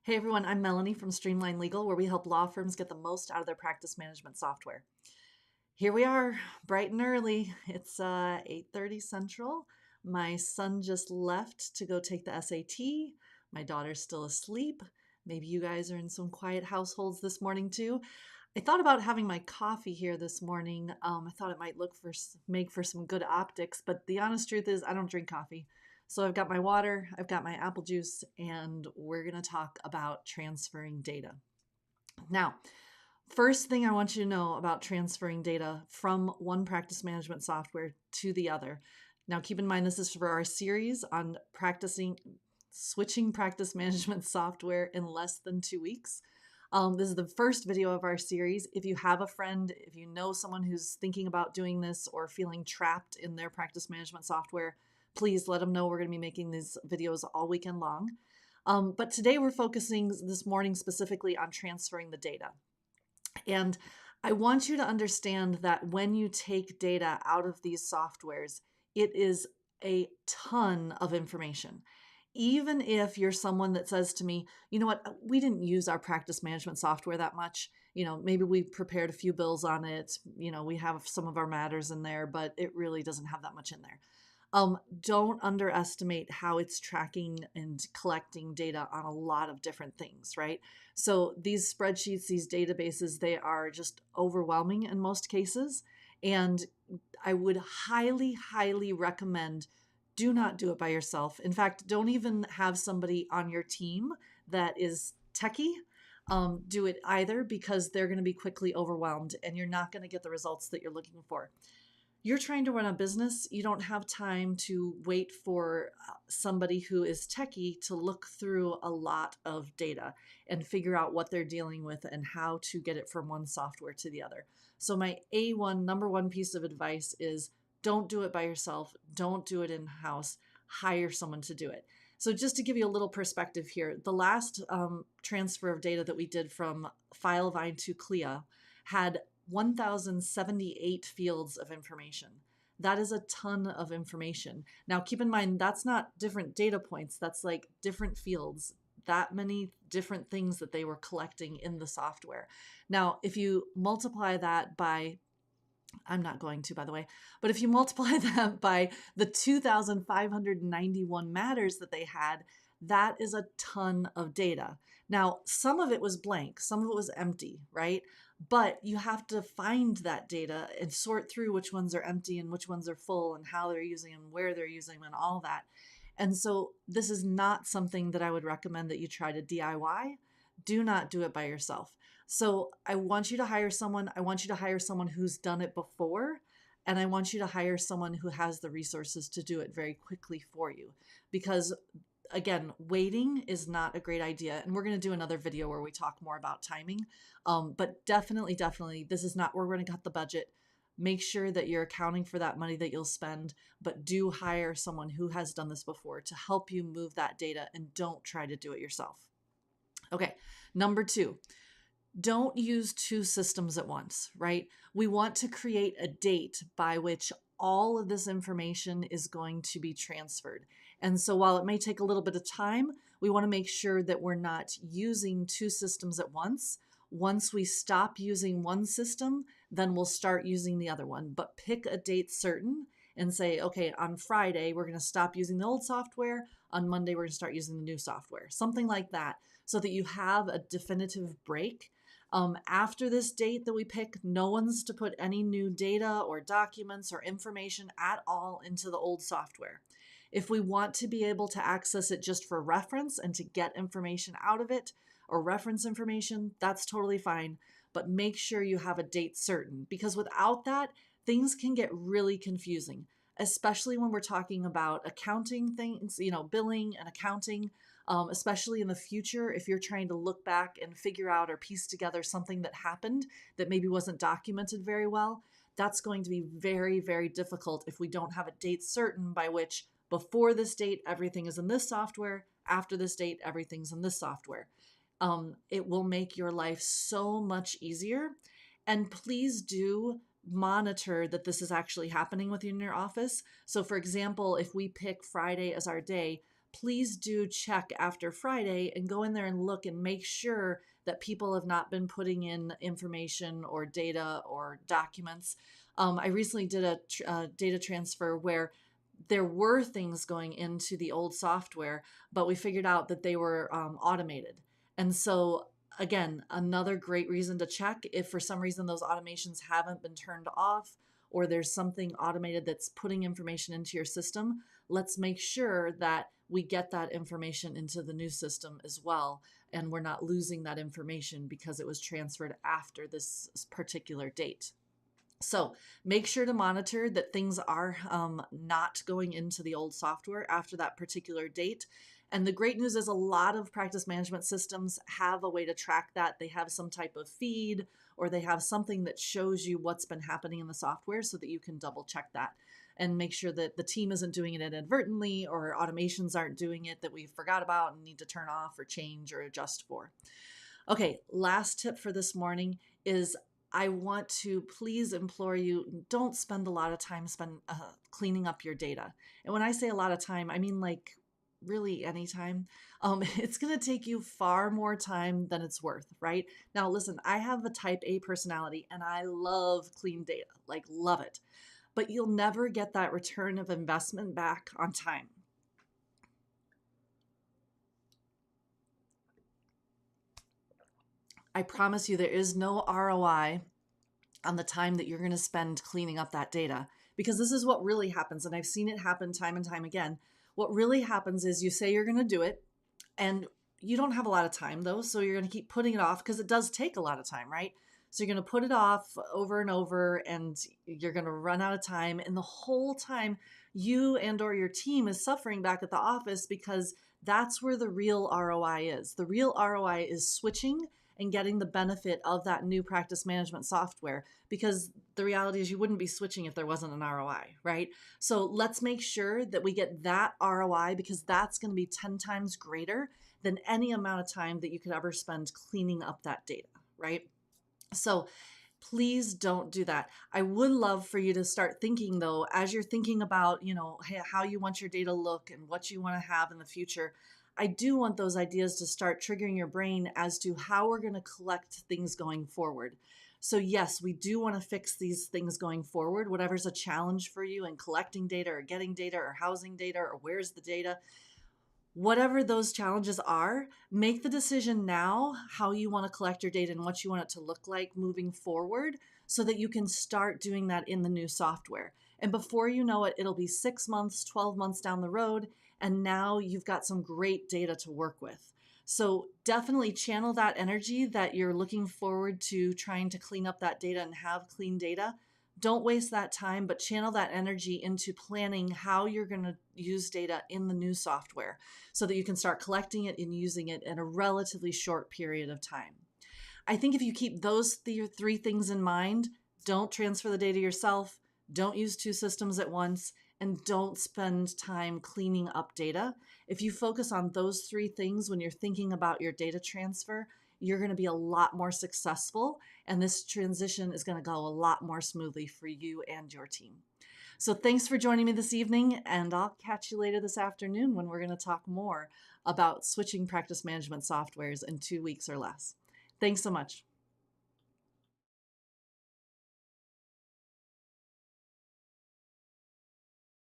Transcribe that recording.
Hey everyone, I'm Melanie from Streamline Legal, where we help law firms get the most out of their practice management software. Here we are, bright and early. It's 8:30 Central. My son just left to go take the SAT. My daughter's still asleep. Maybe you guys are in some quiet households this morning too. I thought about having my coffee here this morning. I thought it might make for some good optics, but the honest truth is I don't drink coffee. So I've got my water, I've got my apple juice, and we're going to talk about transferring data. Now, first thing I want you to know about transferring data from one practice management software to the other. Now, keep in mind, this is for our series on switching practice management software in less than 2 weeks. This is the first video of our series. If you have a friend, if you know someone who's thinking about doing this or feeling trapped in their practice management software, please let them know. We're going to be making these videos all weekend long. But today we're focusing this morning specifically on transferring the data. And I want you to understand that when you take data out of these softwares, it is a ton of information. Even if you're someone that says to me, you know what, we didn't use our practice management software that much. Maybe we prepared a few bills on it. We have some of our matters in there, but it really doesn't have that much in there. Don't underestimate how it's tracking and collecting data on a lot of different things, right? So these spreadsheets, these databases, they are just overwhelming in most cases. And I would highly, highly recommend do not do it by yourself. In fact, don't even have somebody on your team that is techie do it either, because they're going to be quickly overwhelmed and you're not going to get the results that you're looking for. You're trying to run a business. You don't have time to wait for somebody who is techie to look through a lot of data and figure out what they're dealing with and how to get it from one software to the other. So my number one piece of advice is don't do it by yourself. Don't do it in-house. Hire someone to do it. So just to give you a little perspective here, the last transfer of data that we did from FileVine to Clio had 1,078 fields of information. That is a ton of information. Now, keep in mind, that's not different data points. That's like different fields, that many different things that they were collecting in the software. Now, if you multiply that by, I'm not going to, by the way, but if you multiply that by the 2,591 matters that they had, that is a ton of data. Now, some of it was blank, some of it was empty, right? But you have to find that data and sort through which ones are empty and which ones are full and how they're using them, where they're using them, and all that. And so this is not something that I would recommend that you try to DIY. Do not do it by yourself. So I want you to hire someone. I want you to hire someone who's done it before. And I want you to hire someone who has the resources to do it very quickly for you. Because again, waiting is not a great idea. And we're going to do another video where we talk more about timing. But definitely, this is not where we're going to cut the budget. Make sure that you're accounting for that money that you'll spend, but do hire someone who has done this before to help you move that data, and don't try to do it yourself. Okay, number two, don't use two systems at once, right? We want to create a date by which all of this information is going to be transferred. And so while it may take a little bit of time, we want to make sure that we're not using two systems at once. Once we stop using one system, then we'll start using the other one. But pick a date certain and say, okay, on Friday, we're going to stop using the old software. On Monday, we're going to start using the new software. Something like that, so that you have a definitive break. After this date that we pick, no one's to put any new data or documents or information at all into the old software. If we want to be able to access it just for reference and to get information out of it or reference information, that's totally fine. But make sure you have a date certain, because without that, things can get really confusing, especially when we're talking about accounting things, billing and accounting. Especially in the future, if you're trying to look back and figure out or piece together something that happened that maybe wasn't documented very well, that's going to be very, very difficult if we don't have a date certain by which before this date, everything is in this software. After this date, everything's in this software. It will make your life so much easier. And please do monitor that this is actually happening within your office. So for example, if we pick Friday as our day, please do check after Friday and go in there and look and make sure that people have not been putting in information or data or documents. I recently did a data transfer where there were things going into the old software, but we figured out that they were automated. And so, again, another great reason to check if for some reason those automations haven't been turned off or there's something automated that's putting information into your system, let's make sure that we get that information into the new system as well. And we're not losing that information because it was transferred after this particular date. So make sure to monitor that things are not going into the old software after that particular date. And the great news is a lot of practice management systems have a way to track that. They have some type of feed or they have something that shows you what's been happening in the software so that you can double check that and make sure that the team isn't doing it inadvertently or automations aren't doing it that we forgot about and need to turn off or change or adjust for. Okay, last tip for this morning is I want to please implore you, don't spend a lot of time cleaning up your data. And when I say a lot of time, I mean like really any time. It's going to take you far more time than it's worth, right? Now, listen, I have a type A personality and I love clean data, like love it. But you'll never get that return of investment back on time. I promise you there is no ROI on the time that you're going to spend cleaning up that data, because this is what really happens. And I've seen it happen time and time again. What really happens is you say you're going to do it and you don't have a lot of time though. So you're going to keep putting it off because it does take a lot of time, right? So you're going to put it off over and over and you're going to run out of time. And the whole time you and or your team is suffering back at the office because that's where the real ROI is. The real ROI is switching and getting the benefit of that new practice management software, because the reality is you wouldn't be switching if there wasn't an ROI, right? So let's make sure that we get that ROI, because that's going to be 10 times greater than any amount of time that you could ever spend cleaning up that data, right? So please don't do that. I would love for you to start thinking though, as you're thinking about, how you want your data to look and what you want to have in the future. I do want those ideas to start triggering your brain as to how we're going to collect things going forward. So yes, we do want to fix these things going forward. Whatever's a challenge for you in collecting data or getting data or housing data or where's the data, whatever those challenges are, make the decision now how you want to collect your data and what you want it to look like moving forward so that you can start doing that in the new software. And before you know it, it'll be 6 months, 12 months down the road, and now you've got some great data to work with. So definitely channel that energy that you're looking forward to trying to clean up that data and have clean data. Don't waste that time, but channel that energy into planning how you're going to use data in the new software so that you can start collecting it and using it in a relatively short period of time. I think if you keep those three things in mind, don't transfer the data yourself, don't use two systems at once, and don't spend time cleaning up data. If you focus on those three things when you're thinking about your data transfer, you're going to be a lot more successful, and this transition is going to go a lot more smoothly for you and your team. So thanks for joining me this evening, and I'll catch you later this afternoon when we're going to talk more about switching practice management softwares in 2 weeks or less. Thanks so much.